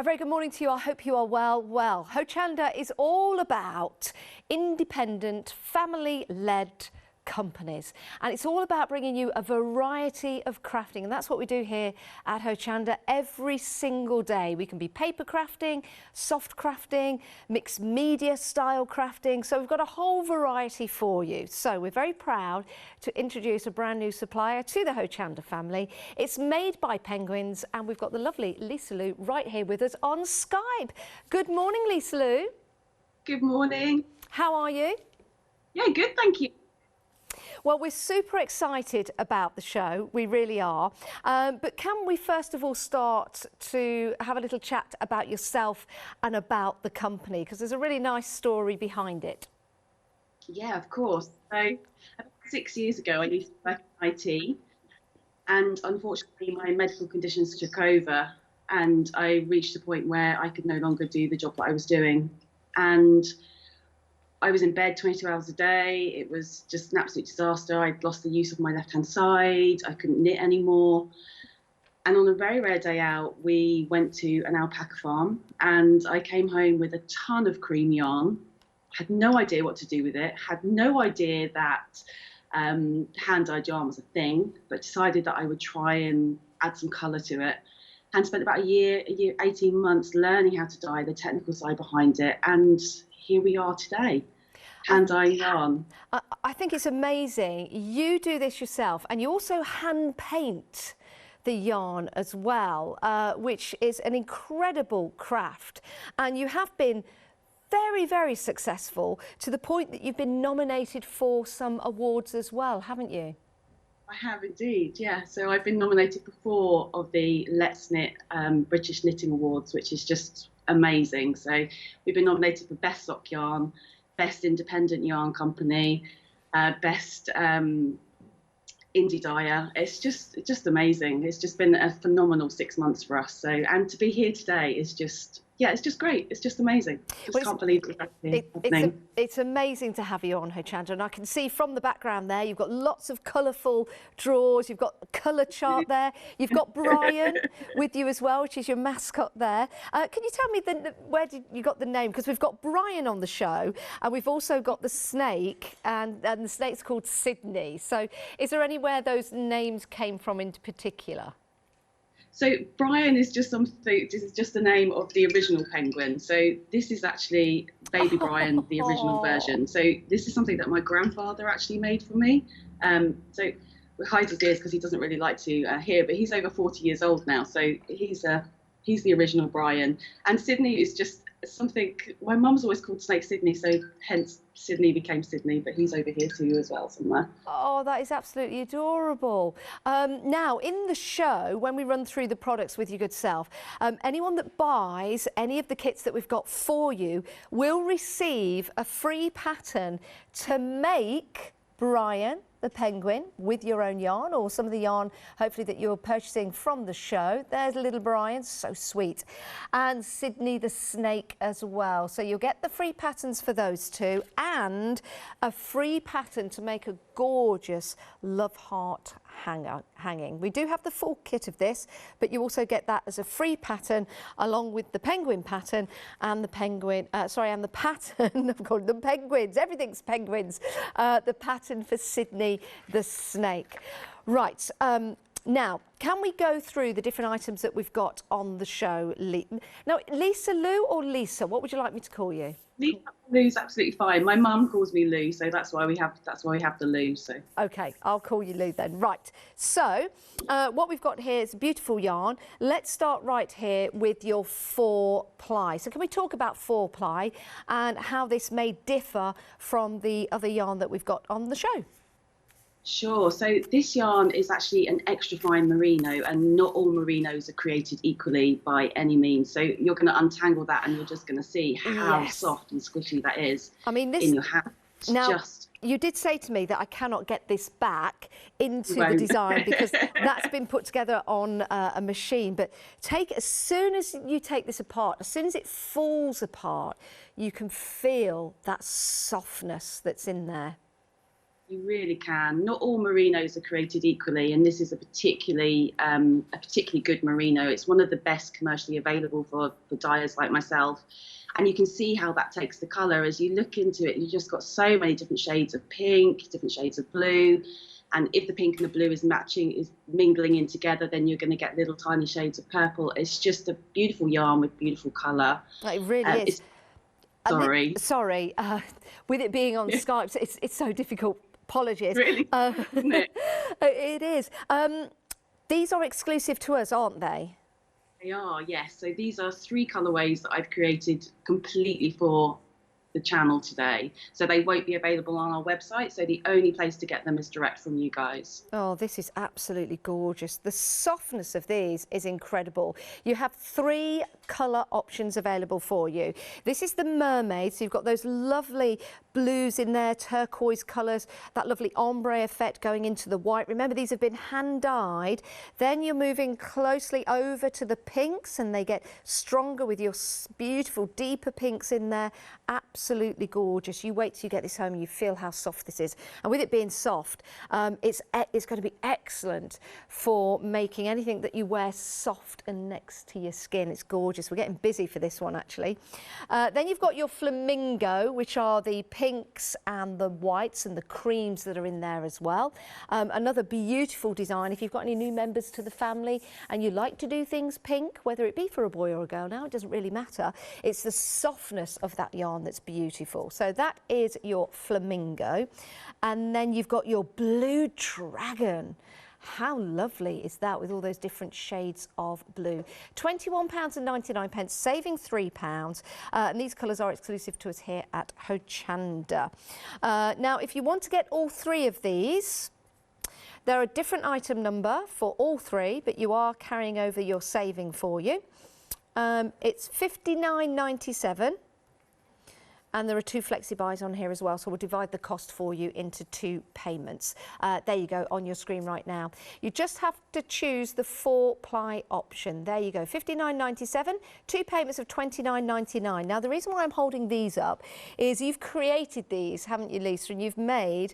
A very good morning to you. I hope you are well. Well, Hochanda is all about independent, family-led companies, and it's all about bringing you a variety of crafting, and that's what we do here at Hochanda every single day. We can be paper crafting, soft crafting, mixed media style crafting, so we've got a whole variety for you. So we're very proud to introduce a brand new supplier to the Hochanda family. It's made by penguins, and we've got the lovely Lisa Lou right here with us on Skype. Good morning, Lisa Lou. Good morning. How are you? Yeah, good, thank you. Well, we're super excited about the show, we really are. But can we first of all start to have a little chat about yourself and about the company, because there's a really nice story behind it. Yeah, of course. So about 6 years ago, I used to work in IT, and unfortunately my medical conditions took over, and I reached a point where I could no longer do the job that I was doing. And I was in bed 22 hours a day. It was just an absolute disaster. I'd lost the use of my left-hand side. I couldn't knit anymore. And on a very rare day out, we went to an alpaca farm, and I came home with a ton of cream yarn. Had no idea what to do with it. Had no idea that hand-dyed yarn was a thing, but decided that I would try and add some colour to it. And spent about a year, 18 months learning how to dye, the technical side behind it. And here we are today, hand-dyeing yarn. I think it's amazing. You do this yourself, and you also hand paint the yarn as well, which is an incredible craft. And you have been very, very successful to the point that you've been nominated for some awards as well, haven't you? I have indeed, yeah. So I've been nominated for 4 of the Let's Knit British Knitting Awards, which is just amazing. So we've been nominated for Best Sock Yarn, Best Independent Yarn Company, Best Indie Dyer. It's just amazing. It's just been a phenomenal 6 months for us. So, and to be here today is just, yeah, it's just great. It's just amazing. Just can't believe it's happening. It's amazing to have you on, Hochanda, and I can see from the background there you've got lots of colourful drawers, you've got a colour chart there, you've got Brian with you as well, which is your mascot there. Can you tell me where did you got the name? Because we've got Brian on the show, and we've also got the snake, and the snake's called Sydney. So is there anywhere those names came from in particular? So Brian is just something. This is just the name of the original penguin. So this is actually baby Brian, the original version. So this is something that my grandfather actually made for me. So we hide his ears because he doesn't really like to hear. But he's over 40 years old now, so he's the original Brian. And Sydney is just something. My mum's always called Snake Sydney, so hence Sydney became Sydney. But he's over here too as well somewhere. Oh, that is absolutely adorable. Now, in the show, when we run through the products with your good self, anyone that buys any of the kits that we've got for you will receive a free pattern to make Brian the penguin with your own yarn, or some of the yarn hopefully that you're purchasing from the show. There's little Brian, so sweet, and Sydney the snake as well. So you'll get the free patterns for those two, and a free pattern to make a gorgeous love heart hanging. We do have the full kit of this, but you also get that as a free pattern along with the penguin pattern and the penguin, and the pattern, I've called them penguins, everything's penguins, the pattern for Sydney the snake. Right, now, can we go through the different items that we've got on the show? Now, Lisa Lou or Lisa, what would you like me to call you? Lou's absolutely fine. My mum calls me Lou, so that's why we have the Lou. So okay, I'll call you Lou then. Right. So what we've got here is beautiful yarn. Let's start right here with your 4-ply. So can we talk about 4-ply and how this may differ from the other yarn that we've got on the show? Sure. So this yarn is actually an extra fine merino, and not all merinos are created equally by any means. So you're going to untangle that, and you're just going to see how soft and squishy that is. I mean, this in your hand. You did say to me that I cannot get this back into the design because that's been put together on a machine. But as soon as you take this apart, as soon as it falls apart, you can feel that softness that's in there. You really can. Not all merinos are created equally, and this is a particularly good merino. It's one of the best commercially available for dyers like myself. And you can see how that takes the colour. As you look into it, you've just got so many different shades of pink, different shades of blue. And if the pink and the blue is mingling in together, then you're going to get little tiny shades of purple. It's just a beautiful yarn with beautiful colour. It really is. Sorry. Sorry. With it being on Skype, it's so difficult. Apologies. Really? Isn't it? It is. These are exclusive to us, aren't they? They are, yes. So these are 3 colourways that I've created completely for the channel today. So they won't be available on our website. So the only place to get them is direct from you guys. Oh, this is absolutely gorgeous. The softness of these is incredible. You have 3 colour options available for you. This is the mermaid, so you've got those lovely blues in there, turquoise colours, that lovely ombre effect going into the white. Remember, these have been hand dyed. Then you're moving closely over to the pinks, and they get stronger with your beautiful deeper pinks in there. Absolutely gorgeous. You wait till you get this home and you feel how soft this is. And with it being soft, it's going to be excellent for making anything that you wear soft and next to your skin. It's gorgeous. We're getting busy for this one, actually. Then you've got your flamingo, which are the pinks and the whites and the creams that are in there as well. Another beautiful design. If you've got any new members to the family and you like to do things pink, whether it be for a boy or a girl now, it doesn't really matter. It's the softness of that yarn that's beautiful. So that is your flamingo. And then you've got your blue dragon. How lovely is that with all those different shades of blue? £21.99, saving £3. And these colours are exclusive to us here at Hochanda. Now, if you want to get all 3 of these, they're a different item number for all 3, but you are carrying over your saving for you. It's £59.97. And there are 2 flexi buys on here as well, so we'll divide the cost for you into 2 payments. There you go, on your screen right now. You just have to choose the 4-ply option. There you go, £59.97, 2 payments of £29.99. Now, the reason why I'm holding these up is you've created these, haven't you, Lisa? And you've made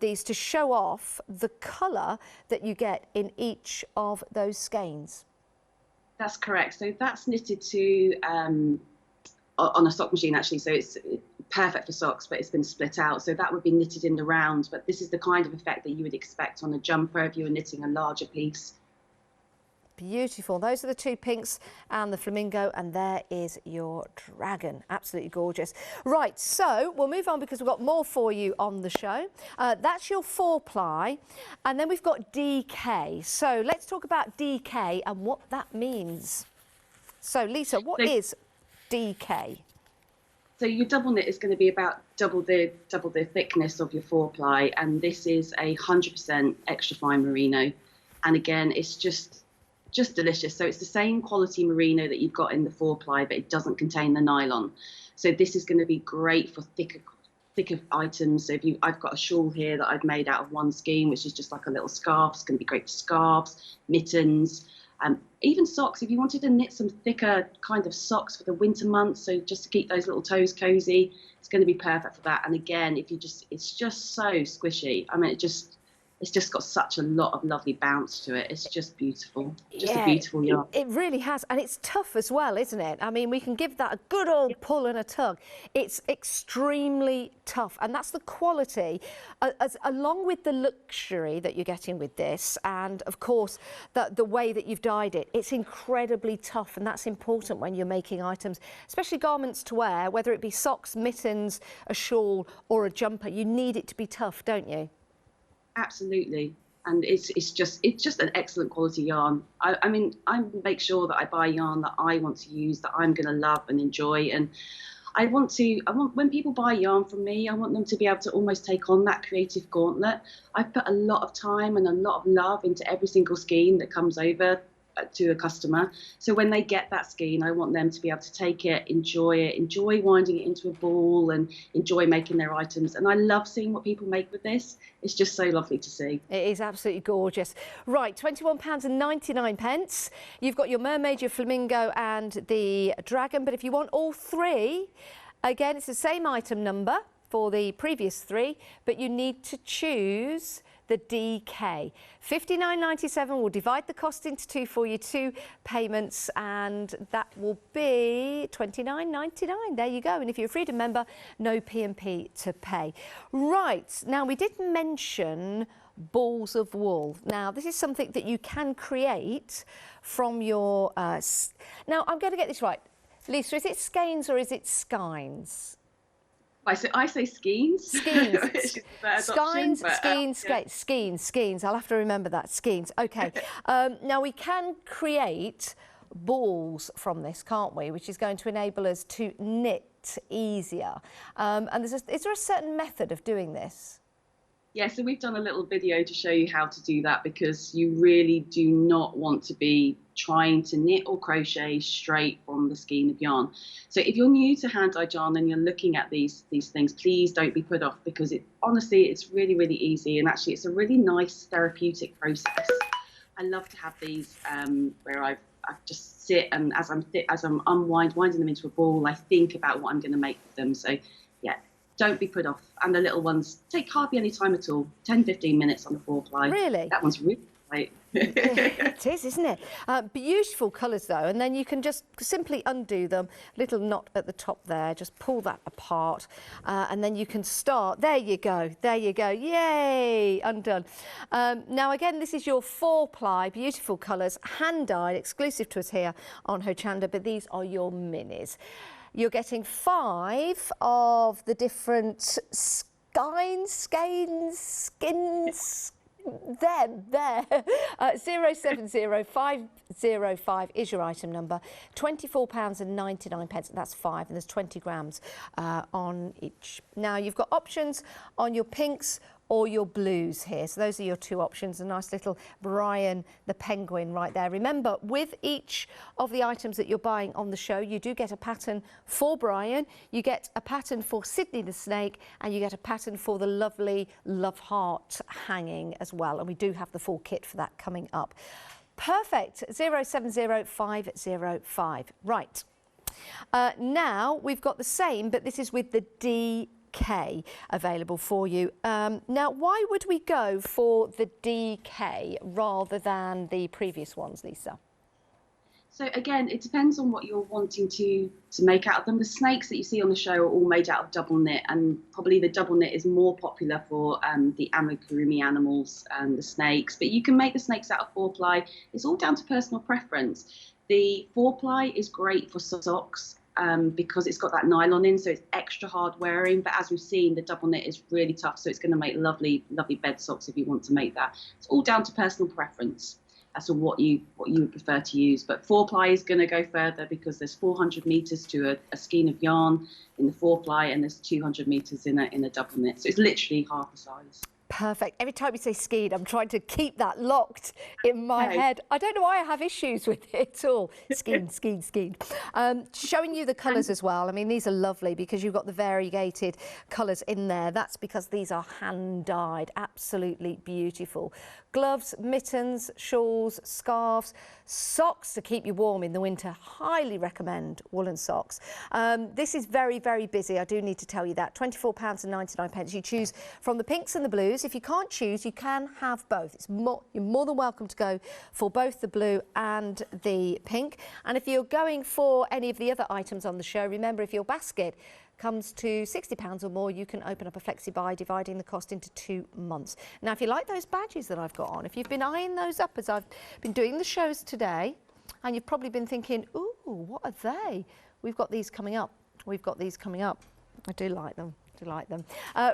these to show off the colour that you get in each of those skeins. That's correct. So that's knitted to on a sock machine, actually, so it's perfect for socks, but it's been split out, so that would be knitted in the round. But this is the kind of effect that you would expect on a jumper if you were knitting a larger piece. Beautiful. Those are the 2 pinks and the flamingo, and there is your dragon. Absolutely gorgeous. Right, so we'll move on because we've got more for you on the show. That's your 4-ply, and then we've got DK. So let's talk about DK and what that means. So Lisa, what is DK? So your double knit is going to be about double the thickness of your 4-ply, and this is 100% extra fine merino. And again, it's just delicious. So it's the same quality merino that you've got in the 4-ply, but it doesn't contain the nylon. So this is going to be great for thicker items. So I've got a shawl here that I've made out of one skein, which is just like a little scarf. It's going to be great for scarves, mittens. Even socks, if you wanted to knit some thicker kind of socks for the winter months, so just to keep those little toes cozy, it's going to be perfect for that. And again, it's just so squishy. I mean, it's just got such a lot of lovely bounce to it. It's just beautiful. Just a beautiful yarn. It really has. And it's tough as well, isn't it? I mean, we can give that a good old pull and a tug. It's extremely tough. And that's the quality, along with the luxury that you're getting with this. And, of course, the way that you've dyed it. It's incredibly tough. And that's important when you're making items, especially garments to wear, whether it be socks, mittens, a shawl or a jumper. You need it to be tough, don't you? Absolutely. And it's just an excellent quality yarn. I mean, I make sure that I buy yarn that I want to use, that I'm going to love and enjoy. And I want when people buy yarn from me, I want them to be able to almost take on that creative gauntlet. I've put a lot of time and a lot of love into every single skein that comes over to a customer. So when they get that skein, I want them to be able to take it, enjoy winding it into a ball and enjoy making their items. And I love seeing what people make with this. It's just so lovely to see. It is absolutely gorgeous. Right, £21.99. You've got your mermaid, your flamingo and the dragon. But if you want all 3, again, it's the same item number. for the previous 3, but you need to choose the DK. $59.97 will divide the cost into 2 for you, 2 payments, and that will be $29.99. There you go. And if you're a Freedom member, no P&P to pay. Right, now we did mention balls of wool. Now this is something that you can create from your... Now I'm going to get this right. Lisa, is it skeins or is it skeins? I say skeins. Skeins. Skeins. I'll have to remember that. Skeins. Okay. Now we can create balls from this, can't we? Which is going to enable us to knit easier. And is there a certain method of doing this? Yeah, so we've done a little video to show you how to do that, because you really do not want to be trying to knit or crochet straight from the skein of yarn. So if you're new to hand-dyed yarn and you're looking at these things, please don't be put off, because honestly it's really, really easy, and actually it's a really nice therapeutic process. I love to have these where I just sit, and as I'm winding them into a ball, I think about what I'm going to make with them. So yeah, don't be put off. And the little ones take hardly any time at all, 10-15 minutes on the 4-ply. Really? That one's really great. It is, isn't it? Beautiful colours though, and then you can just simply undo them. Little knot at the top there, just pull that apart, and then you can start. There you go, yay, undone. Now again, this is your 4-ply, beautiful colours, hand-dyed, exclusive to us here on Hochanda, but these are your minis. You're getting 5 of the different skins, there. 070505 is your item number. £24.99, that's 5, and there's 20 grams on each. Now you've got options on your pinks or your blues here. So those are your 2 options. A nice little Brian the penguin right there. Remember, with each of the items that you're buying on the show, you do get a pattern for Brian, you get a pattern for Sydney the snake, and you get a pattern for the lovely love heart hanging as well. And we do have the full kit for that coming up. Perfect. 070505. Right. Now we've got the same, but this is with the DK available for you. Now, why would we go for the DK rather than the previous ones, Lisa? So again, it depends on what you're wanting to make out of them. The snakes that you see on the show are all made out of double knit, and probably the double knit is more popular for the amigurumi animals and the snakes, but you can make the snakes out of 4-ply. It's all down to personal preference. The 4-ply is great for socks, because it's got that nylon in, so it's extra hard wearing. But as we've seen, the double knit is really tough, so it's going to make lovely, lovely bed socks if you want to make that. It's all down to personal preference as to what you would prefer to use. But 4-ply is going to go further, because there's 400 meters to a skein of yarn in the 4-ply, and there's 200 meters in a double knit. So it's literally half the size. Perfect. Every time you say skein, I'm trying to keep that locked in my head. I don't know why I have issues with it at all. Skein. Showing you the colours as well. I mean, these are lovely because you've got the variegated colours in there. That's because these are hand-dyed. Absolutely beautiful. Gloves, mittens, shawls, scarves, socks to keep you warm in the winter. Highly recommend woolen socks. This is very, very busy. I do need to tell you that. £24.99. You choose from the pinks and the blues. If you can't choose, you can have both. You're more than welcome to go for both the blue and the pink. And if you're going for any of the other items on the show, remember, if your basket comes to £60 or more, you can open up a flexi buy, dividing the cost into 2 months. Now, if you like those badges that I've got on, if you've been eyeing those up as I've been doing the shows today, and you've probably been thinking, ooh, what are they? We've got these coming up. I do like them.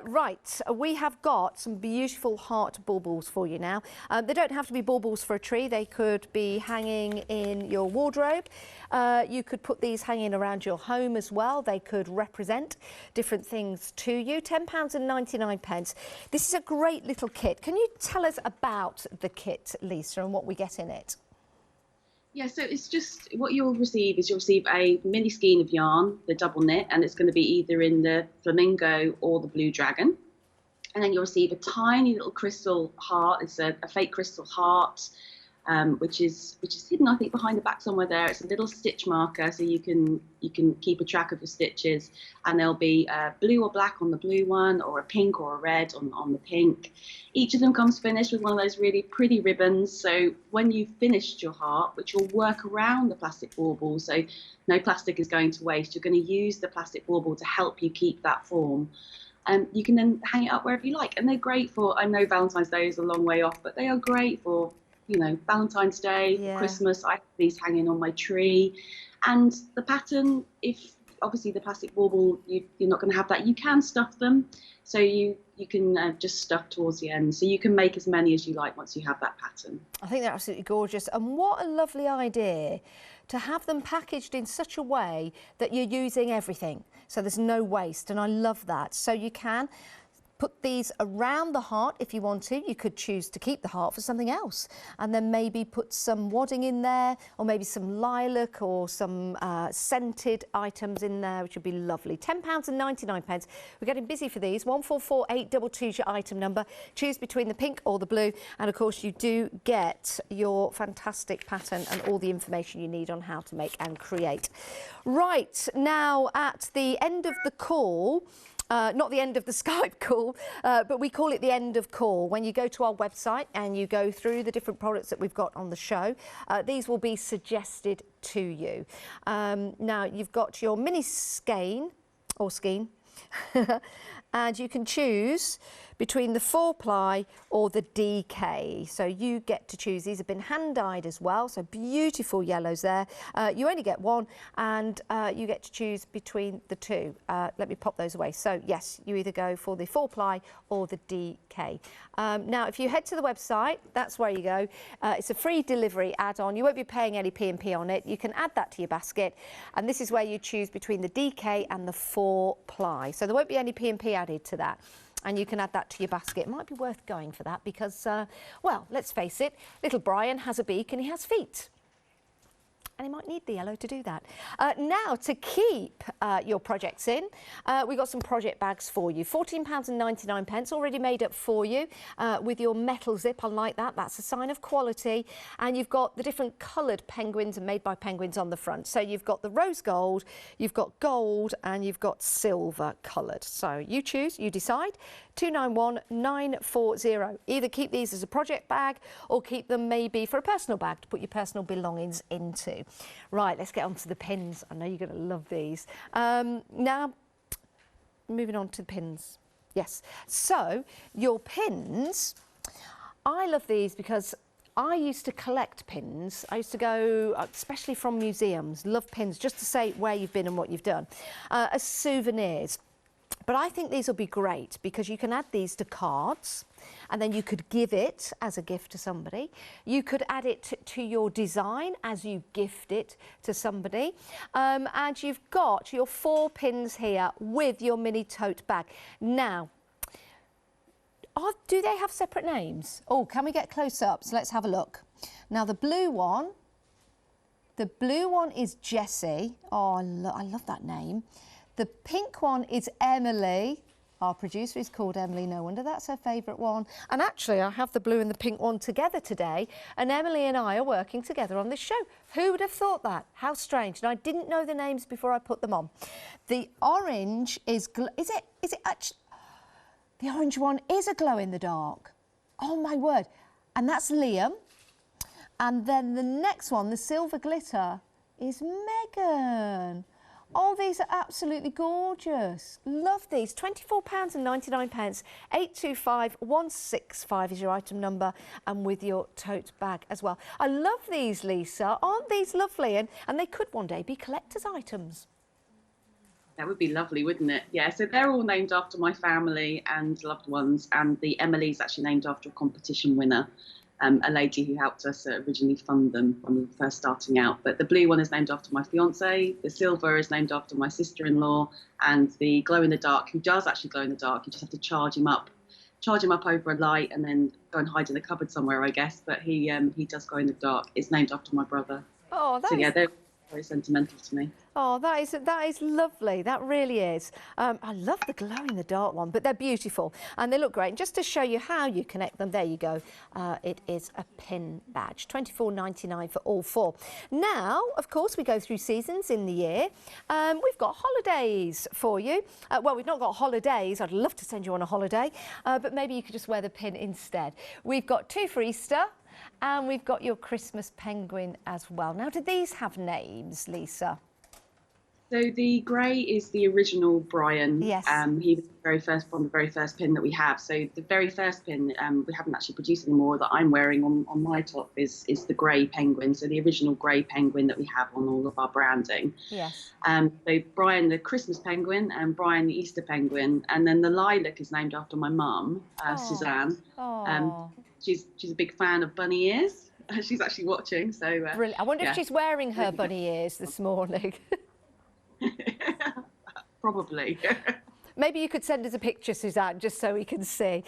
Right, we have got some beautiful heart baubles for you now. They don't have to be baubles for a tree. They could be hanging in your wardrobe. You could put these hanging around your home as well. They could represent different things to you. £10.99. This is a great little kit. Can you tell us about the kit, Lisa, and what we get in it? Yeah, so it's just what you'll receive a mini skein of yarn, the double knit, and it's going to be either in the flamingo or the blue dragon. And then you'll receive a tiny little crystal heart. It's a fake crystal heart. which is hidden, I think, behind the back somewhere there. It's a little stitch marker, so you can keep a track of your stitches, and there'll be blue or black on the blue one, or a pink or a red on the pink. Each of them comes finished with one of those really pretty ribbons. So when you've finished your heart, which will work around the plastic bauble, so no plastic is going to waste, you're going to use the plastic bauble to help you keep that form. You can then hang it up wherever you like, and they're great for, I know Valentine's Day is a long way off, but they are great for, you know, Valentine's Day, Yeah. Christmas. I have these hanging on my tree. And the pattern, if obviously the plastic bauble, you're not going to have that, you can stuff them. So you can just stuff towards the end. So you can make as many as you like once you have that pattern. I think they're absolutely gorgeous. And what a lovely idea to have them packaged in such a way that you're using everything. So there's no waste, and I love that. So you can put these around the heart if you want to. You could choose to keep the heart for something else, and then maybe put some wadding in there, or maybe some lilac or some scented items in there, which would be lovely. £10.99. We're getting busy for these. 144822 is your item number. Choose between the pink or the blue, and of course you do get your fantastic pattern and all the information you need on how to make and create. Right, now at the end of the call, not the end of the Skype call, but we call it the end of call. When you go to our website and you go through the different products that we've got on the show, these will be suggested to you. Now, you've got your mini skein, or skein, and you can choose between the 4-ply or the DK. So you get to choose. These have been hand dyed as well, so beautiful yellows there. You only get one, and you get to choose between the two. Let me pop those away. So yes, you either go for the 4-ply or the DK. Now, if you head to the website, that's where you go. It's a free delivery add-on. You won't be paying any P&P on it. You can add that to your basket, and this is where you choose between the DK and the 4-ply. So there won't be any P&P added to that, and you can add that to your basket. It might be worth going for that because, well, let's face it, little Brian has a beak and he has feet. And he might need the yellow to do that. Now, to keep your projects in, we've got some project bags for you. £14.99 already made up for you with your metal zip. I like that. That's a sign of quality. And you've got the different coloured penguins and made by penguins on the front. So you've got the rose gold, you've got gold, and you've got silver coloured. So you choose, you decide. 291940. Either keep these as a project bag or keep them maybe for a personal bag to put your personal belongings into. Right, let's get on to the pins. I know you're going to love these. Now, moving on to the pins. Yes, so your pins, I love these because I used to collect pins. I used to go, especially from museums, love pins, just to say where you've been and what you've done, as souvenirs. But I think these will be great because you can add these to cards, and then you could give it as a gift to somebody. You could add it to your design as you gift it to somebody. And you've got your 4 pins here with your mini tote bag. Now, do they have separate names? Oh, can we get close up? So let's have a look. Now, the blue one is Jessie. Oh, I love that name. The pink one is Emily. Our producer is called Emily, no wonder that's her favourite one. And actually, I have the blue and the pink one together today, and Emily and I are working together on this show. Who would have thought that? How strange. And I didn't know the names before I put them on. The orange is it actually, the orange one is a glow in the dark. Oh my word. And that's Liam. And then the next one, the silver glitter, is Megan. Oh, these are absolutely gorgeous. Love these. £24.99. 825165 is your item number, and with your tote bag as well. I love these, Lisa. Aren't these lovely? And they could one day be collector's items. That would be lovely, wouldn't it? Yeah, so they're all named after my family and loved ones, and the Emily's actually named after a competition winner. A lady who helped us originally fund them when we were first starting out. But the blue one is named after my fiance, the silver is named after my sister-in-law, and the glow-in-the-dark, who does actually glow in the dark, you just have to charge him up over a light and then go and hide in the cupboard somewhere, I guess. But he does glow in the dark. It's named after my brother. Oh, so yeah, very sentimental to me. Oh, that is lovely. That really is. I love the glow in the dark one, but they're beautiful and they look great. And just to show you how you connect them, there you go. It is a pin badge, £24.99 for all 4. Now, of course, we go through seasons in the year. We've got holidays for you. Well, we've not got holidays. I'd love to send you on a holiday, but maybe you could just wear the pin instead. We've got 2 for Easter. And we've got your Christmas penguin as well. Now, do these have names, Lisa? So the grey is the original Brian. Yes. He was the very first one, the very first pin that we have. So the very first pin we haven't actually produced anymore that I'm wearing on my top is the grey penguin. So the original grey penguin that we have on all of our branding. Yes. So Brian the Christmas penguin and Brian the Easter penguin, and then the lilac is named after my mum, Suzanne. She's a big fan of bunny ears. She's actually watching. So brilliant. I wonder if she's wearing her bunny ears this morning. Probably. Maybe you could send us a picture, Suzanne, just so we can see.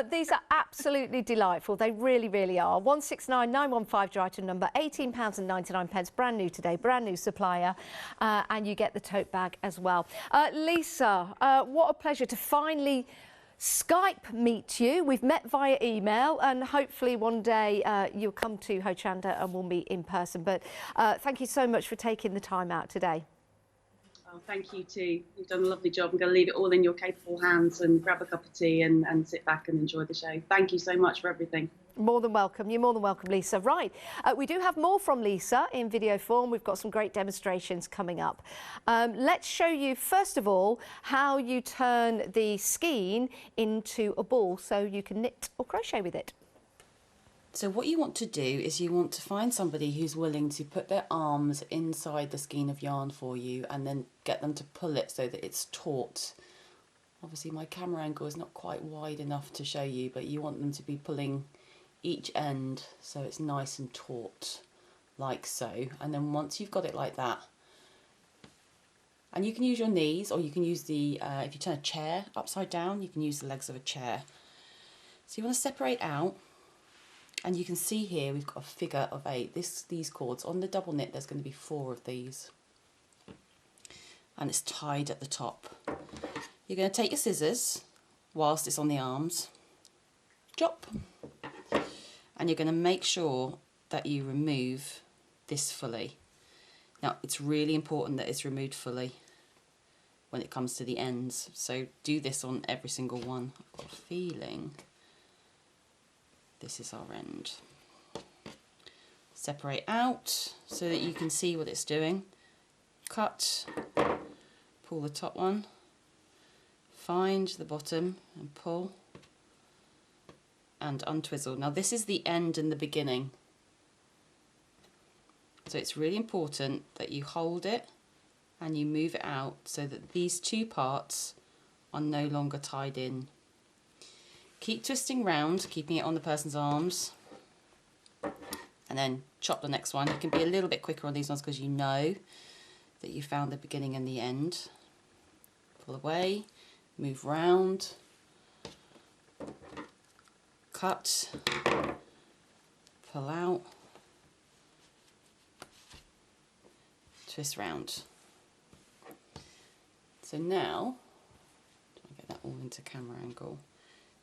These are absolutely delightful. They really, really are. 169915 your item number, £18.99, brand new today, brand new supplier, and you get the tote bag as well. Lisa, what a pleasure to finally Skype meet you. We've met via email and hopefully one day you'll come to Hochanda and we'll meet in person. But thank you so much for taking the time out today. Oh, thank you too. You've done a lovely job. I'm going to leave it all in your capable hands and grab a cup of tea and sit back and enjoy the show. Thank you so much for everything. More than welcome. You're more than welcome, Lisa. Right, we do have more from Lisa in video form. We've got some great demonstrations coming up. Let's show you, first of all, how you turn the skein into a ball so you can knit or crochet with it. So what you want to do is you want to find somebody who's willing to put their arms inside the skein of yarn for you and then get them to pull it so that it's taut. Obviously my camera angle is not quite wide enough to show you, but you want them to be pulling each end so it's nice and taut, like so. And then once you've got it like that, and you can use your knees, or you can use the, if you turn a chair upside down, you can use the legs of a chair. So you want to separate out. And you can see here we've got a figure of 8. These cords, on the double knit there's going to be 4 of these. And it's tied at the top. You're going to take your scissors whilst it's on the arms. Chop. And you're going to make sure that you remove this fully. Now it's really important that it's removed fully when it comes to the ends. So do this on every single one. I've got a feeling this is our end. Separate out so that you can see what it's doing. Cut, pull the top one, find the bottom and pull and untwizzle. Now this is the end and the beginning. So it's really important that you hold it and you move it out so that these 2 parts are no longer tied in. Keep twisting round, keeping it on the person's arms, and then chop the next one. You can be a little bit quicker on these ones because you know that you found the beginning and the end. Pull away, move round, cut, pull out, twist round. So now, try and get that all into camera angle,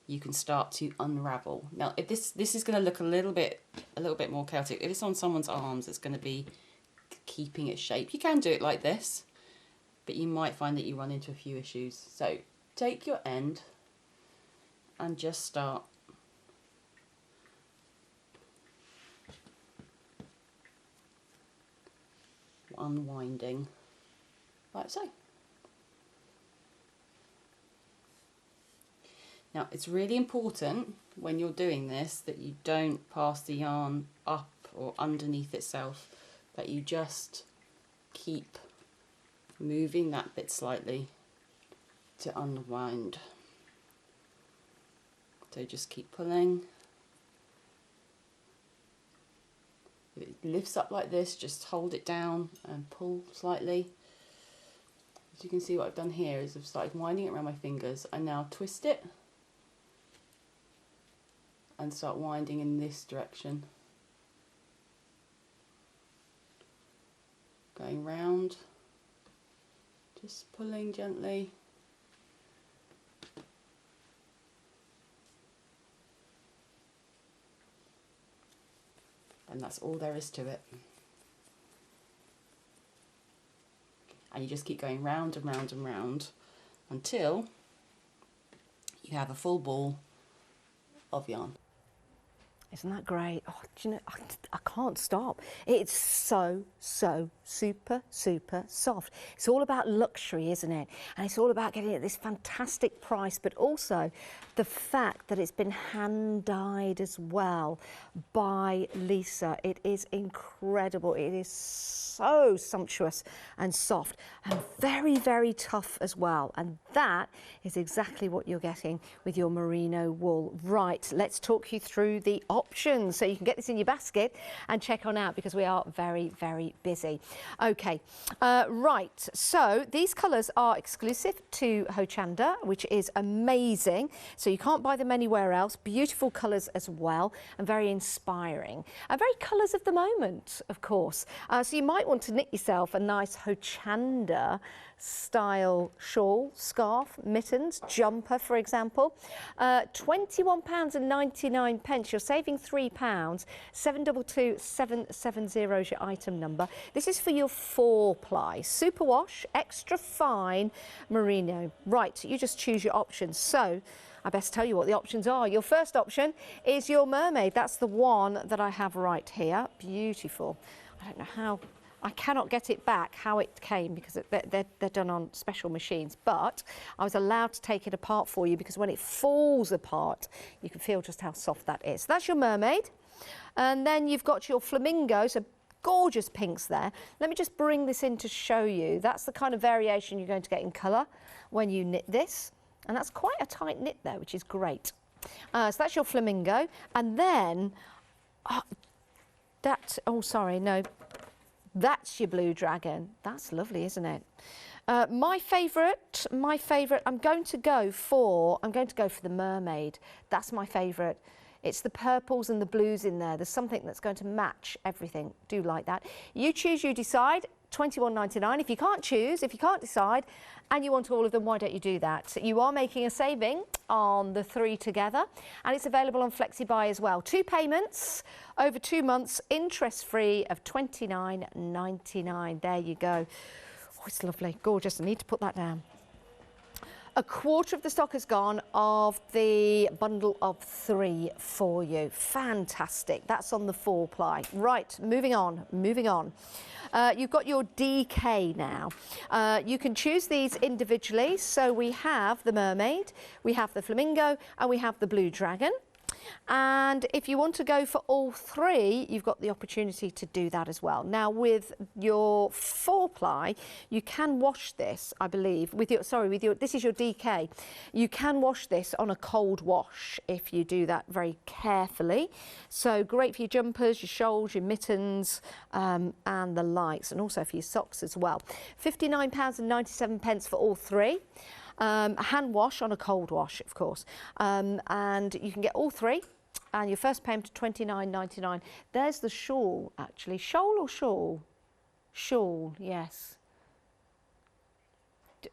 you can start to unravel. Now, if this is going to look a little bit more chaotic. If it's on someone's arms, it's going to be keeping its shape. You can do it like this, but you might find that you run into a few issues. So take your end and just start unwinding, like so. Now it's really important when you're doing this that you don't pass the yarn up or underneath itself, that you just keep moving that bit slightly to unwind. So just keep pulling. If it lifts up like this, just hold it down and pull slightly. As you can see, what I've done here is I've started winding it around my fingers. I now twist it and start winding in this direction. going round, just pulling gently. And that's all there is to it. And you just keep going round and round and round until you have a full ball of yarn. Isn't that great? Oh, do you know, I can't stop. It's so super soft. It's all about luxury, isn't it? And it's all about getting it at this fantastic price, but also the fact that it's been hand dyed as well by Lisa. It is incredible. It is so sumptuous and soft and very tough as well. And that is exactly what you're getting with your merino wool. Right, let's talk you through the options so you can get this in your basket and check on out, because we are very busy. Okay, right, so these colours are exclusive to Hochanda, which is amazing. So you can't buy them anywhere else. Beautiful colours as well, and very inspiring, and very colours of the moment, of course. So you might want to knit yourself a nice Hochanda style shawl, scarf, mittens, jumper, for example. £21.99. You're saving £3. 722770 is your item number. This is for your 4-ply superwash, extra fine merino. Right, you just choose your options. So I best tell you what the options are. Your first option is your mermaid. That's the one that I have right here. Beautiful. I don't know how, I cannot get it back how it came, because they're done on special machines, but I was allowed to take it apart for you, because when it falls apart you can feel just how soft that is. So that's your mermaid. And then you've got your flamingo, so gorgeous pinks there. Let me just bring this in to show you. That's the kind of variation you're going to get in colour when you knit this, and that's quite a tight knit there, which is great. So that's your flamingo. And then that's your blue dragon. That's lovely, isn't it? My favourite, I'm going to go for the mermaid. That's my favourite. It's the purples and the blues in there. There's something that's going to match everything. Do like that. You choose, you decide. £21.99. If you can't choose, if you can't decide, and you want all of them, why don't you do that? You are making a saving on the 3 together, and it's available on FlexiBuy as well. 2 payments over 2 months, interest-free of £29.99. There you go. Oh, it's lovely, gorgeous. I need to put that down. A quarter of the stock is gone of the bundle of 3 for you. Fantastic. That's on the 4-ply. Right, moving on. You've got your DK now. You can choose these individually. So we have the mermaid, we have the flamingo, and we have the blue dragon. And if you want to go for all 3, you've got the opportunity to do that as well. Now with your 4-ply, you can wash this, I believe, this is your DK. You can wash this on a cold wash if you do that very carefully. So great for your jumpers, your shawls, your mittens, and the likes, and also for your socks as well. £59.97 for all 3. A hand wash on a cold wash, of course, and you can get all 3, and your first payment of £29.99. There's the shawl, actually. Shawl or shawl? Shawl, yes.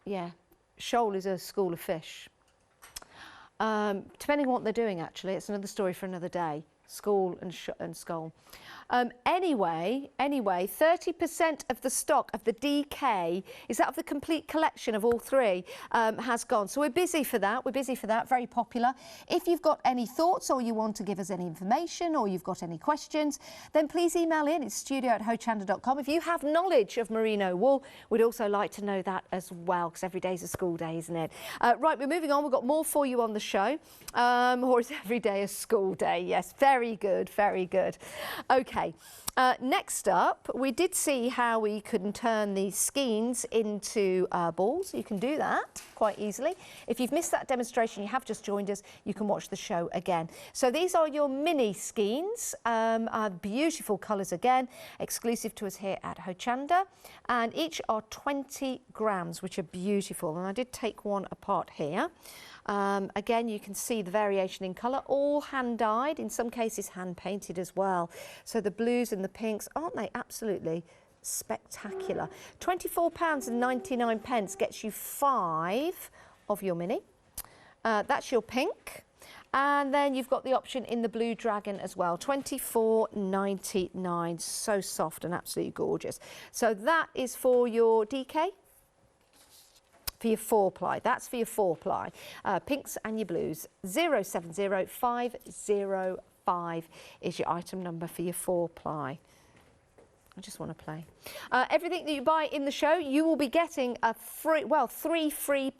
Yeah, shawl is a school of fish. Depending on what they're doing, actually, it's another story for another day. School and skull. Anyway, 30% of the stock of the DK, is that of the complete collection of all 3, has gone. So we're busy for that. Very popular. If you've got any thoughts, or you want to give us any information, or you've got any questions, then please email in. It's studio@hochanda.com. If you have knowledge of merino wool, we'd also like to know that as well, because every day's a school day, isn't it? Right, we're moving on. We've got more for you on the show. Or is every day a school day? Yes, very good. Okay. Next up, we did see how we could turn these skeins into balls. You can do that quite easily. If you've missed that demonstration, you have just joined us, you can watch the show again. So these are your mini skeins, beautiful colours again, exclusive to us here at Hochanda, and each are 20 grams, which are beautiful. And I did take one apart here. Again, you can see the variation in colour, all hand dyed, in some cases hand painted as well. So the blues and the pinks, aren't they absolutely spectacular. £24.99 gets you 5 of your mini. That's your pink. And then you've got the option in the blue dragon as well, £24.99. So soft and absolutely gorgeous. So that is for your DK, for your 4-ply. That's for your 4-ply. Pinks and your blues. 070505 is your item number for your 4-ply. I just want to play. Everything that you buy in the show, you will be getting a free, well, 3 free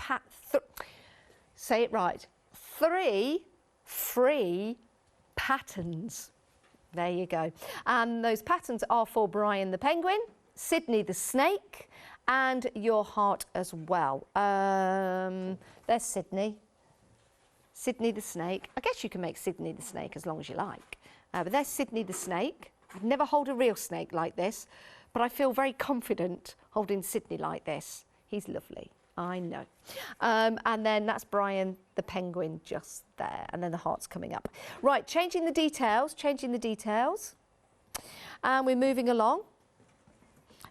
say it right. 3 free patterns. There you go. And those patterns are for Brian the penguin, Sydney the snake, and your heart as well. There's Sydney. Sydney the snake. I guess you can make Sydney the snake as long as you like. But there's Sydney the snake. I'd never hold a real snake like this, but I feel very confident holding Sydney like this. He's lovely. I know. And then that's Brian the penguin just there. And then the heart's coming up. Right, changing the details. And we're moving along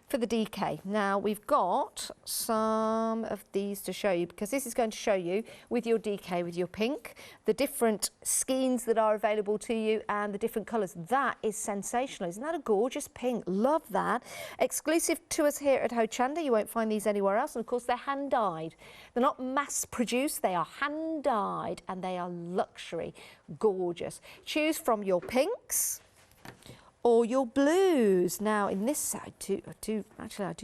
for the DK. Now we've got some of these to show you, because this is going to show you with your DK, with your pink, the different skeins that are available to you and the different colours. That is sensational. Isn't that a gorgeous pink? Love that. Exclusive to us here at Hochanda. You won't find these anywhere else. And of course, they're hand dyed. They're not mass produced. They are hand dyed and they are luxury. Gorgeous. Choose from your pinks or your blues. Now in this side, I do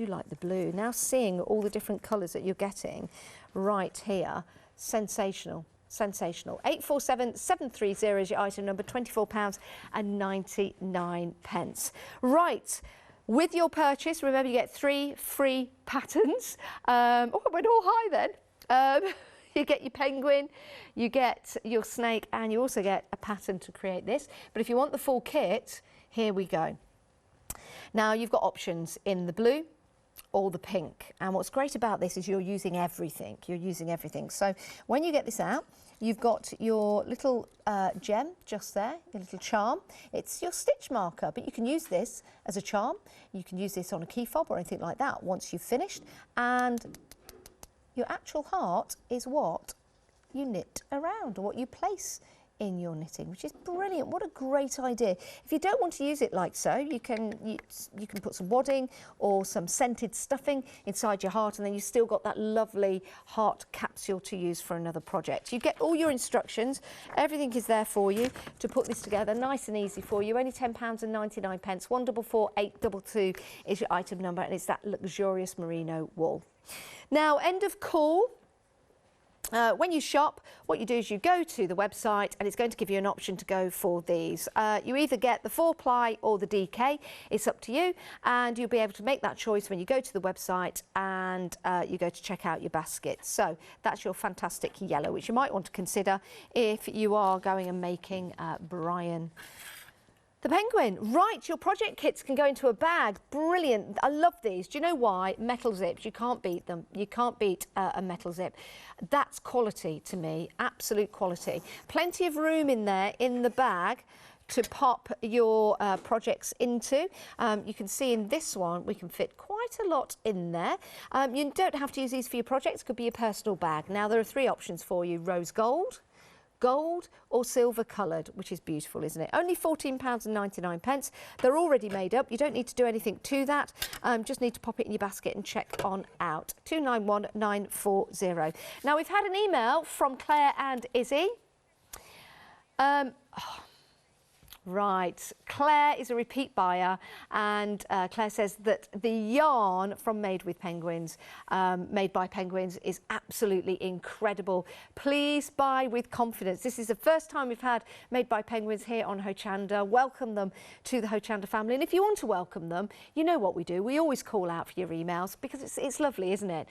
like the blue. Now seeing all the different colours that you're getting right here, sensational, sensational. 847730 is your item number, £24.99. Right, with your purchase, remember you get 3 free patterns. Oh, I went all high then. You get your penguin, you get your snake, and you also get a pattern to create this. But if you want the full kit, here we go. Now you've got options in the blue or the pink. And what's great about this is you're using everything. So when you get this out, you've got your little gem just there, your little charm. It's your stitch marker, but you can use this as a charm. You can use this on a key fob or anything like that once you've finished. And your actual heart is what you knit around, or what you place in your knitting, which is brilliant. What a great idea. If you don't want to use it like so, you can put some wadding or some scented stuffing inside your heart, and then you've still got that lovely heart capsule to use for another project. You get all your instructions. Everything is there for you to put this together, nice and easy for you. Only £10.99. 144822 is your item number, and it's that luxurious merino wool. Now, end of call. When you shop, what you do is you go to the website and it's going to give you an option to go for these. You either get the 4-ply or the DK, it's up to you, and you'll be able to make that choice when you go to the website and you go to check out your basket. So that's your fantastic yellow, which you might want to consider if you are going and making Brian the penguin. Right, your project kits can go into a bag. Brilliant. I love these. Do you know why? Metal zips, you can't beat them. You can't beat a metal zip. That's quality to me, absolute quality. Plenty of room in there in the bag to pop your projects into. You can see in this one we can fit quite a lot in there. You don't have to use these for your projects, it could be a personal bag. Now there are 3 options for you: rose gold, gold or silver coloured, which is beautiful, isn't it? Only £14.99. They're already made up. You don't need to do anything to that. Just need to pop it in your basket and check on out. 291940. Now we've had an email from Claire and Izzy. Right, Claire is a repeat buyer, and Claire says that the yarn from Made by Penguins is absolutely incredible. Please buy with confidence. This is the first time we've had Made by Penguins here on Hochanda. Welcome them to the Hochanda family, and if you want to welcome them, you know what we do. We always call out for your emails because it's lovely, isn't it,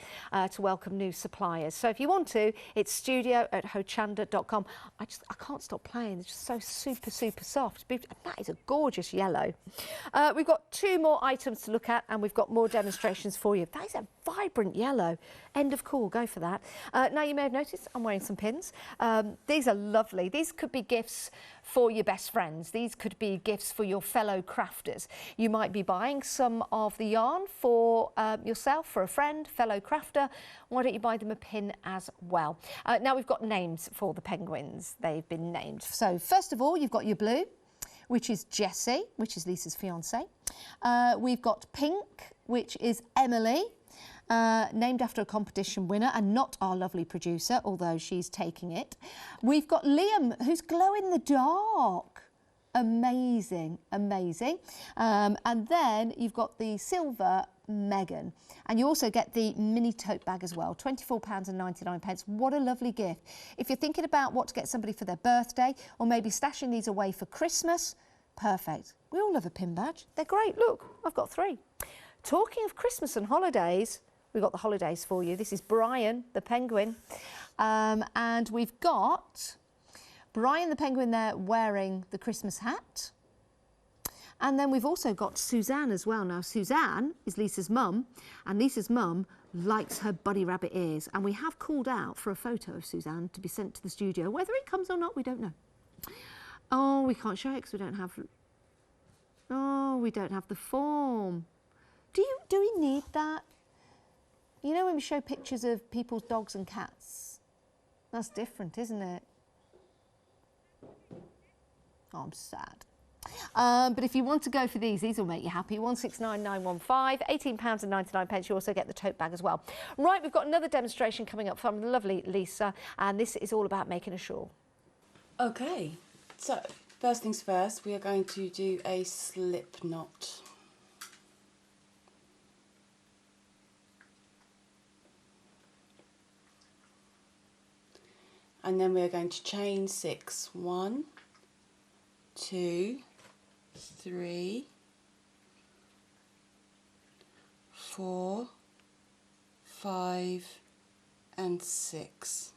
to welcome new suppliers. So if you want to, it's studio@hochanda.com. I can't stop playing. It's just so super soft. That is a gorgeous yellow. We've got 2 more items to look at, and we've got more demonstrations for you. That is a vibrant yellow. End of call, go for that. Now you may have noticed I'm wearing some pins. These are lovely. These could be gifts for your best friends. These could be gifts for your fellow crafters. You might be buying some of the yarn for yourself, for a friend, fellow crafter. Why don't you buy them a pin as well? Now we've got names for the penguins. They've been named. So first of all, you've got your blue, which is Jessie, which is Lisa's fiance. We've got pink, which is Emily, named after a competition winner and not our lovely producer, although she's taking it. We've got Liam, who's glow in the dark. Amazing, amazing. And then you've got the silver Megan. And you also get the mini tote bag as well, £24.99. What a lovely gift. If you're thinking about what to get somebody for their birthday or maybe stashing these away for Christmas, perfect. We all love a pin badge. They're great. Look, I've got 3. Talking of Christmas and holidays, we've got the holidays for you. This is Brian, the penguin. And we've got Brian, the penguin there, wearing the Christmas hat. And then we've also got Suzanne as well. Now, Suzanne is Lisa's mum, and Lisa's mum likes her bunny rabbit ears. And we have called out for a photo of Suzanne to be sent to the studio. Whether it comes or not, we don't know. Oh, we can't show it because we don't have... Oh, we don't have the form. Do we need that? You know when we show pictures of people's dogs and cats? That's different, isn't it? Oh, I'm sad. But if you want to go for these will make you happy. 169915, £18.99. You also get the tote bag as well. Right, we've got another demonstration coming up from the lovely Lisa, and this is all about making a shawl. Okay, so first things first, we are going to do a slip knot. And then we're going to chain 6. 1, 2, 3, 4, 5, and 6.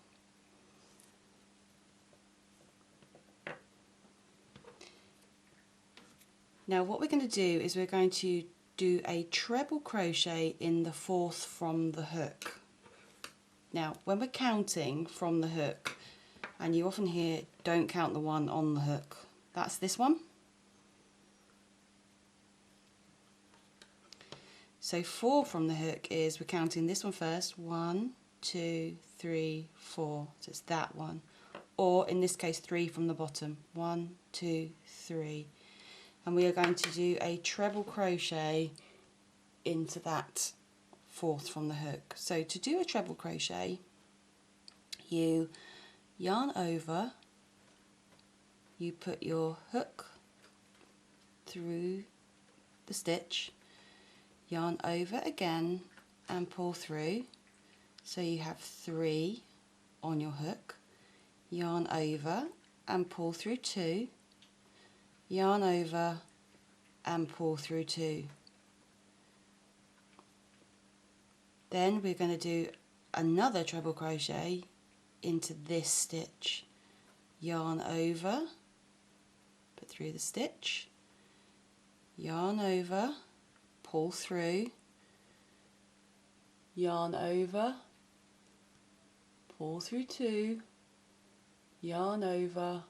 Now what we're going to do is we're going to do a treble crochet in the 4th from the hook. Now when we're counting from the hook, and you often hear don't count the one on the hook, that's this one. So 4 from the hook is we're counting this one first, 1, 2, 3, 4, so it's that one, or in this case 3 from the bottom, 1, 2, 3, and we are going to do a treble crochet into that 4th from the hook. So to do a treble crochet, you yarn over, you put your hook through the stitch, yarn over again and pull through, so you have 3 on your hook, yarn over and pull through 2, yarn over and pull through 2. Then we're going to do another treble crochet into this stitch, yarn over, put through the stitch, yarn over, pull through, yarn over, pull through 2, yarn over,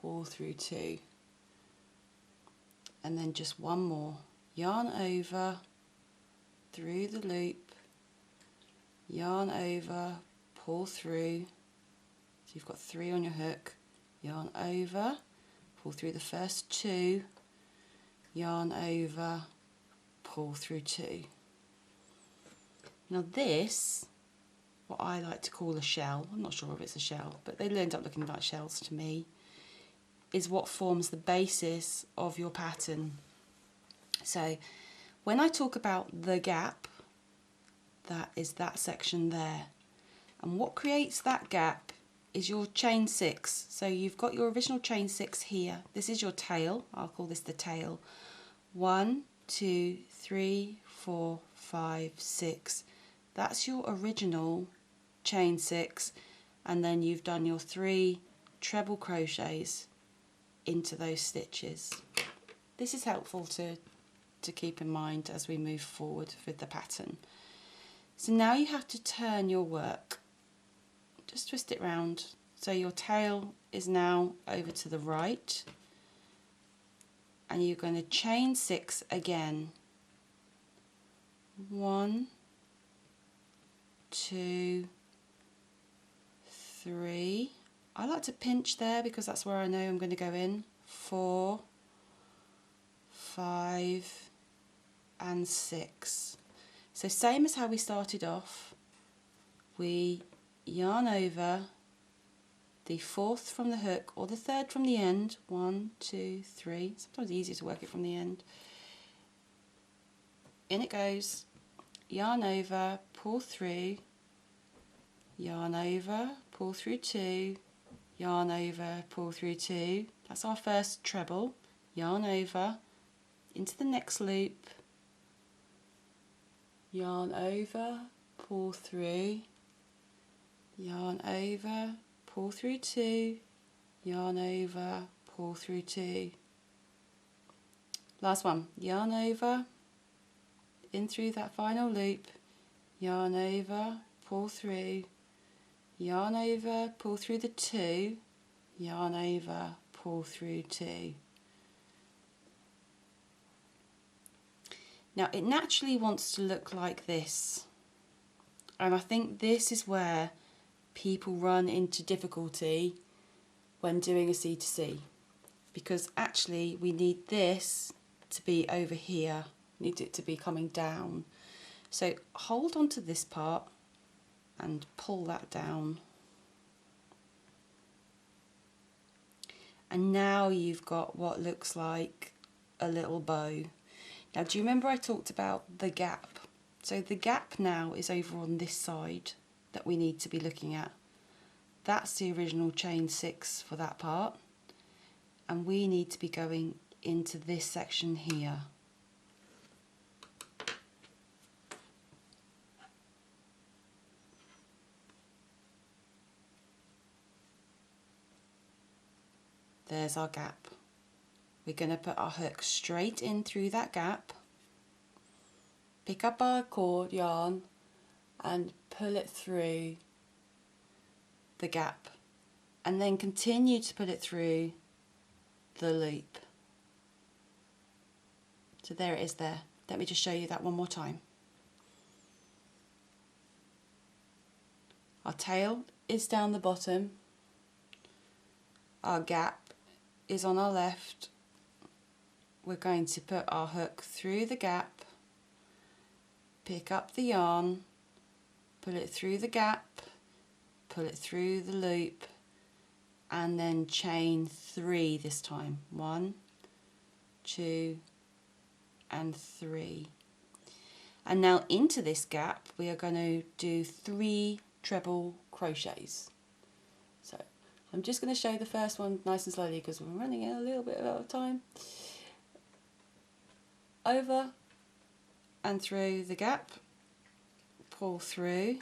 pull through 2, and then just one more, yarn over, through the loop, yarn over, pull through, so you've got 3 on your hook, yarn over, pull through the first 2, yarn over, pull through 2. Now this, what I like to call a shell, I'm not sure if it's a shell, but they end up looking like shells to me, is what forms the basis of your pattern. So when I talk about the gap, that is that section there, and what creates that gap is your chain 6. So you've got your original chain 6 here, this is your tail, I'll call this the tail, 1, 2, 3, 4, 5, 6, that's your original chain 6, and then you've done your 3 treble crochets into those stitches. This is helpful to keep in mind as we move forward with the pattern. So now you have to turn your work, just twist it round so your tail is now over to the right, and you're going to chain 6 again. 1, 2, 3. I like to pinch there because that's where I know I'm going to go in. 4, 5 and 6. So same as how we started off, we yarn over the 4th from the hook or the 3rd from the end. 1, 2, 3. Sometimes easier to work it from the end. In it goes, yarn over, pull through, yarn over, pull through 2, yarn over, pull through 2. That's our first treble. Yarn over into the next loop, yarn over, pull through, yarn over, pull through 2, yarn over, pull through 2. Last one, yarn over, in through that final loop, yarn over, pull through, yarn over, pull through the 2, yarn over, pull through 2. Now it naturally wants to look like this, and I think this is where people run into difficulty when doing a C2C, because actually we need this to be over here, need it to be coming down. So hold on to this part and pull that down, and now you've got what looks like a little bow. Now, do you remember I talked about the gap? So the gap now is over on this side that we need to be looking at. That's the original chain 6 for that part, and we need to be going into this section here. There's our gap. We're going to put our hook straight in through that gap, pick up our cord yarn and pull it through the gap, and then continue to put it through the loop. So there it is there. Let me just show you that one more time. Our tail is down the bottom, our gap is on our left. We're going to put our hook through the gap, pick up the yarn, pull it through the gap, pull it through the loop, and then chain 3 this time. 1, 2 and 3. And now into this gap we are going to do 3 treble crochets. So I'm just going to show the first one nice and slowly because we're running a little bit out of time. Over and through the gap, pull through,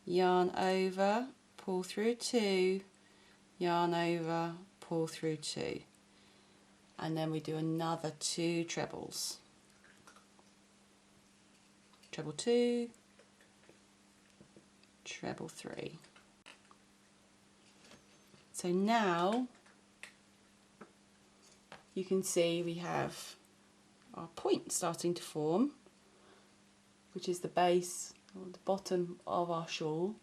yarn over, pull through 2, yarn over, pull through 2, and then we do another 2 trebles. Treble 2, treble 3. So now you can see we have our point starting to form, which is the base or the bottom of our shawl,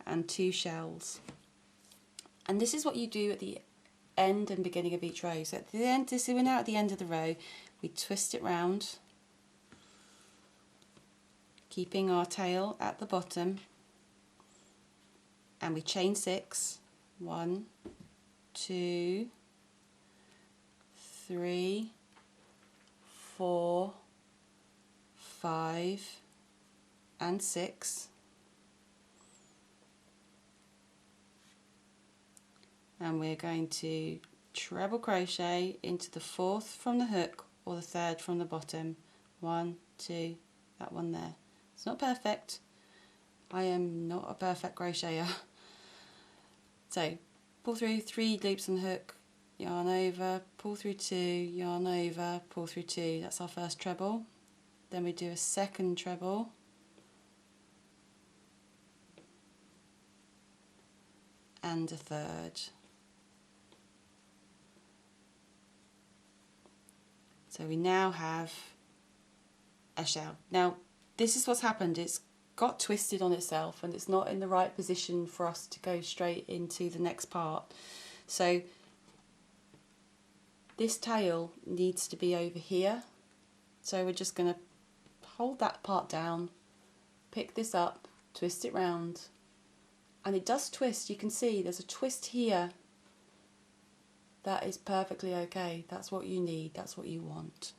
and 2 shells. And this is what you do at the end and beginning of each row. So at the end, so we're now at the end of the row, we twist it round, keeping our tail at the bottom, and we chain 6. 1, 2, 3, 4, 5 and 6, and we're going to treble crochet into the 4th from the hook or the 3rd from the bottom. 1, 2, that one there. It's not perfect. I am not a perfect crocheter. So pull through 3 loops on the hook, yarn over, pull through 2, yarn over, pull through 2. That's our first treble. Then we do a second treble, and a third. So we now have a shell. Now this is what's happened, it's got twisted on itself and it's not in the right position for us to go straight into the next part. So this tail needs to be over here. So we're just going to hold that part down, pick this up, twist it round, and it does twist. You can see there's a twist here. That is perfectly okay. That's what you need, that's what you want.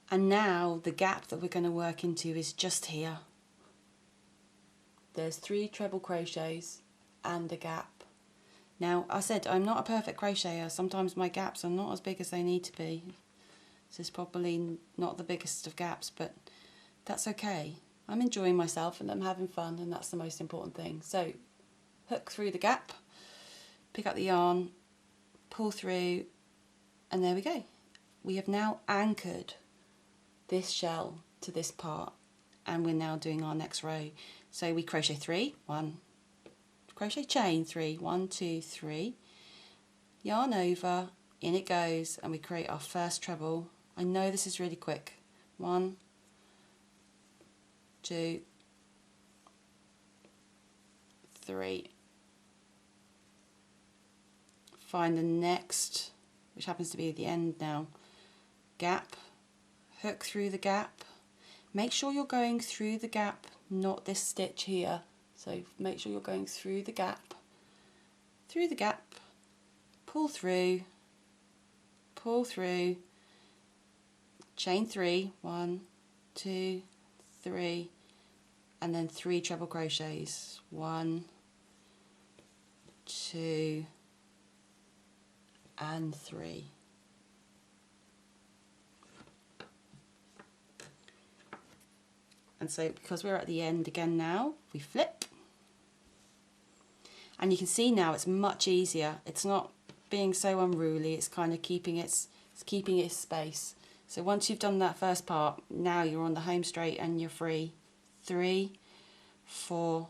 And now the gap that we're going to work into is just here. There's 3 treble crochets and a gap. Now, I said I'm not a perfect crocheter. Sometimes my gaps are not as big as they need to be. This is probably not the biggest of gaps, but that's okay. I'm enjoying myself and I'm having fun, and that's the most important thing. So, hook through the gap, pick up the yarn, pull through, and there we go. We have now anchored this shell to this part, and we're now doing our next row. So we crochet 3, 1, crochet chain 3, 1, 2, 3, yarn over, in it goes, and we create our first treble. I know this is really quick. 1, 2, 3. Find the next, which happens to be at the end now, gap, hook through the gap. Make sure you're going through the gap, not this stitch here. So make sure you're going through the gap, pull through, chain 3, 1, 2, 3, and then 3 treble crochets, 1, 2, and 3. And so because we're at the end again now, we flip. And you can see now it's much easier. It's not being so unruly, it's kind of keeping its space. So once you've done that first part, now you're on the home straight and you're free. 3, 4,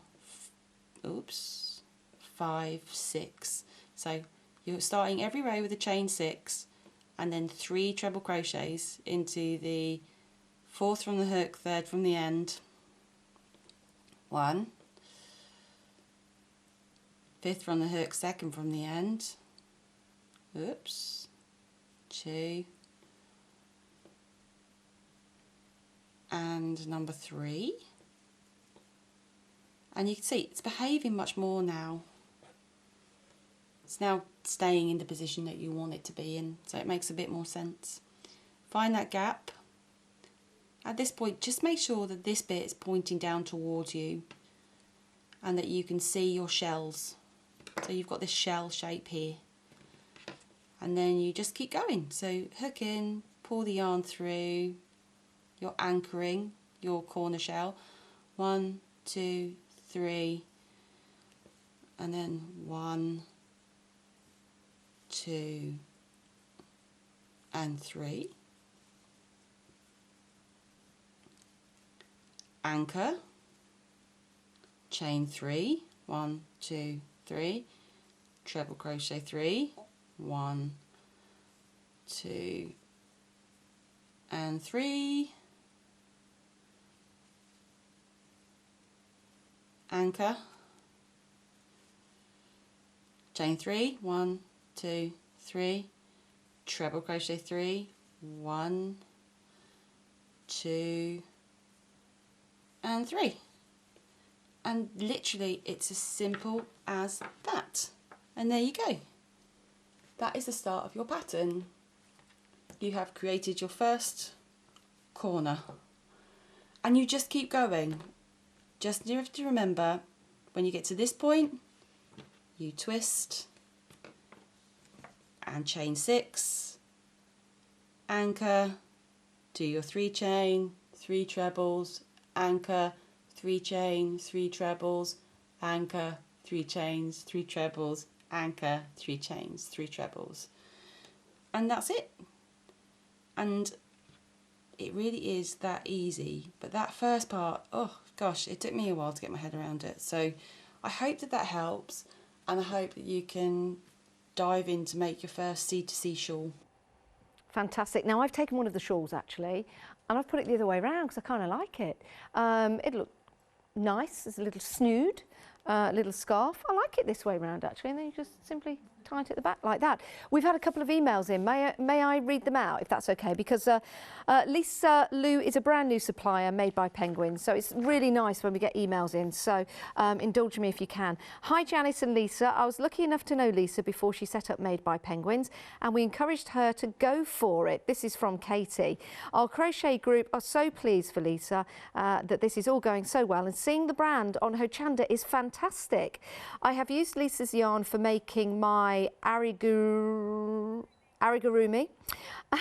5, 6. So you're starting every row with a chain 6 and then 3 treble crochets into the 4th from the hook, 3rd from the end, 1, 5th from the hook, 2nd from the end, 2, and number 3. And you can see it's behaving much more now. It's now staying in the position that you want it to be in, so it makes a bit more sense. Find that gap. At this point, just make sure that this bit is pointing down towards you and that you can see your shells. So you've got this shell shape here. And then you just keep going. So hook in, pull the yarn through, you're anchoring your corner shell. 1, 2, 3, and then 1, 2, and 3. Anchor, chain 3, 1, 2, 3, treble crochet 3, 1, 2, and 3, anchor, chain 3, 1, 2, 3, treble crochet 3, 1, 2, and 3. And literally it's as simple as that. And there you go. That is the start of your pattern. You have created your first corner. And you just keep going. Just you have to remember, when you get to this point, you twist and chain 6, anchor, do your 3 chain, 3 trebles, anchor, 3 chain, 3 trebles, anchor, 3 chains, 3 trebles, anchor, 3 chains, 3 trebles. And that's it. And it really is that easy. But that first part, oh gosh, it took me a while to get my head around it. So I hope that that helps, and I hope that you can dive in to make your first C2C shawl. Fantastic. Now I've taken one of the shawls actually, and I've put it the other way around because I kind of like it. It looked nice. There's a little snood, little scarf. I like it this way around actually, and then you just simply tie it at the back like that. We've had a couple of emails in. May I read them out if that's okay? Because Lisa Lou is a brand new supplier made by Penguins, so it's really nice when we get emails in. So indulge me if you can. Hi Janice and Lisa. I was lucky enough to know Lisa before she set up Made by Penguins, and we encouraged her to go for it. This is from Katie. Our crochet group are so pleased for Lisa that this is all going so well, and seeing the brand on Hochanda is fantastic. I have used Lisa's yarn for making my arigurumi,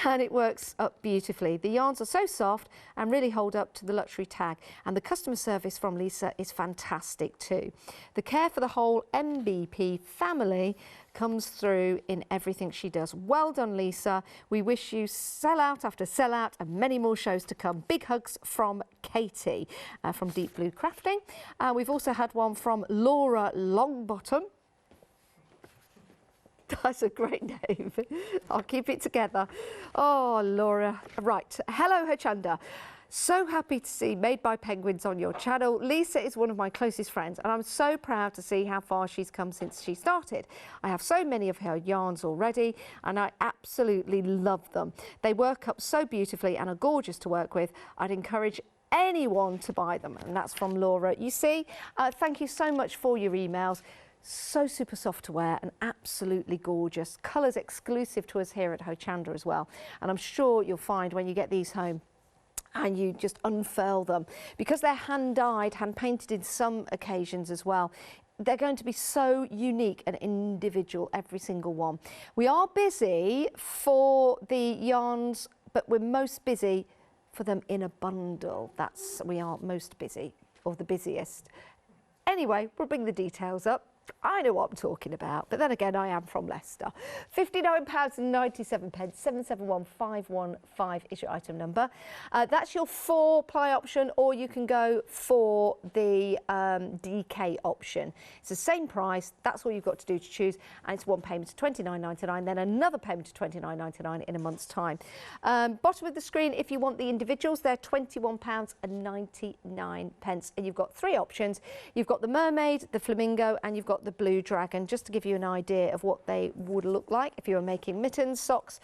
and it works up beautifully. The yarns are so soft and really hold up to the luxury tag, and the customer service from Lisa is fantastic too. The care for the whole MBP family comes through in everything she does. Well done, Lisa. We wish you sell out after sell out and many more shows to come. Big hugs from Katie from Deep Blue Crafting. We've also had one from Laura Longbottom. That's a great name. I'll keep it together. Oh, Laura. Right. Hello, Hochanda. So happy to see Made by Penguins on your channel. Lisa is one of my closest friends, and I'm so proud to see how far she's come since she started. I have so many of her yarns already, and I absolutely love them. They work up so beautifully and are gorgeous to work with. I'd encourage anyone to buy them, and that's from Laura. You see, thank you so much for your emails. So super soft to wear and absolutely gorgeous. Colours exclusive to us here at Hochanda as well. And I'm sure you'll find when you get these home and you just unfurl them, because they're hand dyed, hand painted in some occasions as well, they're going to be so unique and individual, every single one. We are busy for the yarns, but we're most busy for them in a bundle. We are most busy, or the busiest. Anyway, we'll bring the details up. I know what I'm talking about, but then again, I am from Leicester. £59.97, 771515 is your item number. That's your 4-ply option, or you can go for the DK option. It's the same price. That's all you've got to do to choose, and it's one payment of £29.99, then another payment of £29.99 in a month's time. Bottom of the screen, if you want the individuals, they're £21.99, and you've got 3 options. You've got the mermaid, the flamingo, and you've got the blue dragon, just to give you an idea of what they would look like if you were making mittens, socks,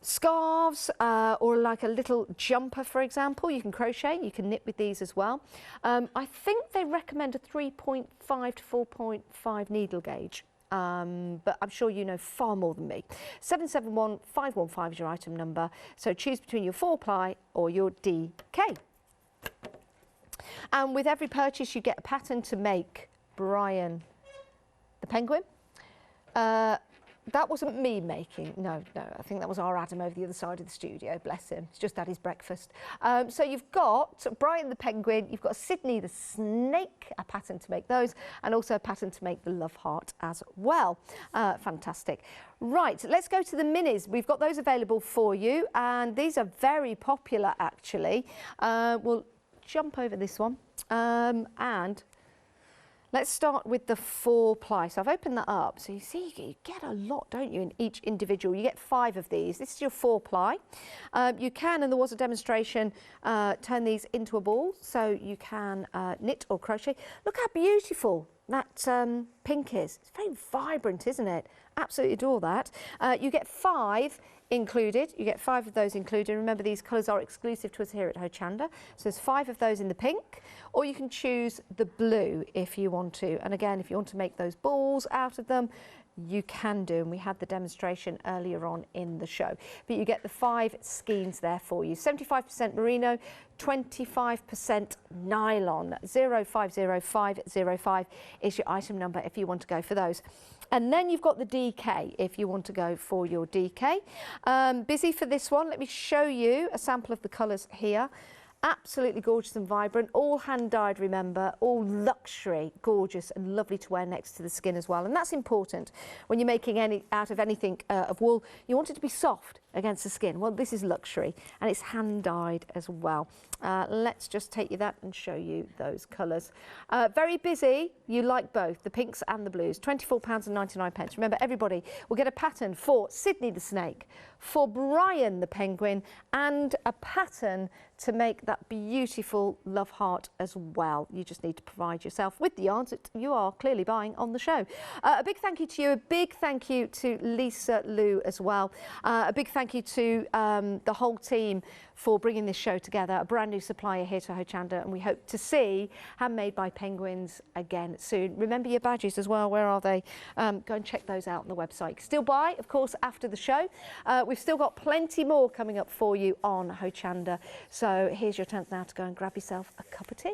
scarves, or like a little jumper, for example. You can crochet, you can knit with these as well. I think they recommend a 3.5 to 4.5 needle gauge. But I'm sure you know far more than me. 771515 is your item number. So choose between your 4-ply or your DK. And with every purchase, you get a pattern to make Brian the penguin. That wasn't me making, no, I think that was our Adam over the other side of the studio, bless him. He's just had his breakfast. So you've got Brian the penguin, you've got Sydney the snake, a pattern to make those, and also a pattern to make the love heart as well. Fantastic. Right, let's go to the minis. We've got those available for you, and these are very popular actually. We'll jump over this one, and let's start with the 4-ply. So I've opened that up. So you see, you get a lot, don't you, in each individual. You get 5 of these. This is your 4-ply. You can, and there was a demonstration, turn these into a ball. So you can knit or crochet. Look how beautiful that pink is. It's very vibrant, isn't it? Absolutely adore that. You get 5 included. You get 5 of those included. Remember, these colours are exclusive to us here at Hochanda. So there's 5 of those in the pink, or you can choose the blue if you want to. And again, if you want to make those balls out of them, you can do, and we had the demonstration earlier on in the show. But you get the 5 skeins there for you. 75% merino, 25% nylon. 050505 is your item number if you want to go for those. And then you've got the DK if you want to go for your DK. Busy for this one. Let me show you a sample of the colours here. Absolutely gorgeous and vibrant, all hand dyed, remember, all luxury, gorgeous and lovely to wear next to the skin as well. And that's important when you're making out of anything of wool. You want it to be soft against the skin. Well, this is luxury, and it's hand dyed as well. Let's just take you that and show you those colours. Very busy. You like both, the pinks and the blues. £24.99. Remember, everybody will get a pattern for Sydney the snake, for Brian the penguin, and a pattern to make that beautiful love heart as well. You just need to provide yourself with the yarns that you are clearly buying on the show. A big thank you to you, a big thank you to Lisa Lou as well. A big thank you to the whole team for bringing this show together. A brand new supplier here to Hochanda, and we hope to see Handmade by Penguins again soon. Remember your badges as well. Where are they? Go and check those out on the website. You can still buy, of course, after the show. We've still got plenty more coming up for you on Hochanda. So here's your chance now to go and grab yourself a cup of tea.